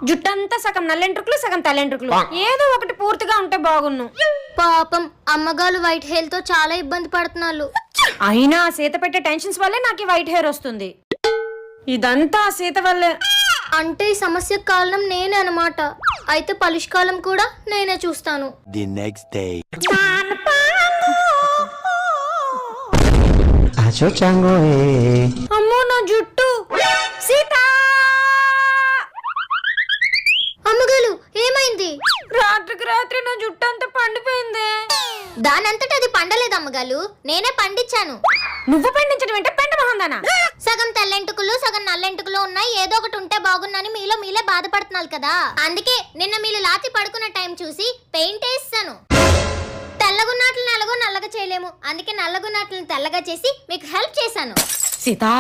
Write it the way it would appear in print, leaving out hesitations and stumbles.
జుట్టంతా సగం నల్లెంట్రుకులు సగం తలెంట్రుకులు, ఏదో ఒకటి పూర్తిగా ఉంటే బాగున్ను. పాపం అమ్మగారు వైట్ హెయిర్ తో చాలా ఇబ్బంది పడుతున్నారు. అయినా సీత పెట్టే టెన్షన్స్ వల్లే నాకు ఈ వైట్ హెయిర్ వస్తుంది. ఇదంతా సీత వల్లే. అంటే ఈ సమస్యకు కారణం నేనే అన్నమాట. అయితే పరిష్కారం కూడా నేనే చూస్తాను. The next day. అమ్మో నా జుట్టు. సీత అమ్మగారు ఏమైంది? రాత్రికి రాత్రి నా జుట్టు అంతా పండిపోయింది. దానంతట అది పండలేదు అమ్మగారు, నేనే పండించాను. నువ్వు పండించడం ఏంటే పెంట మహందానా? సగం తెల్లెంటుకులు సగం నల్లెంటుకులు ఉన్నాయి, ఏదో ఒకటి ఉంటే బాగున్నాని మీలో మీలే బాధపడుతున్నారు కదా. అందుకే నిన్న మీరు లాతి పడుకున్న టైం చూసి పెయింట్ వేస్తాను. తెల్లగున్నట్లను ఎలాగో నల్లగా చేయలేము, అందుకే నల్లగున్నట్లను తెల్లగా చేసి మీకు హెల్ప్ చేశాను. సీతా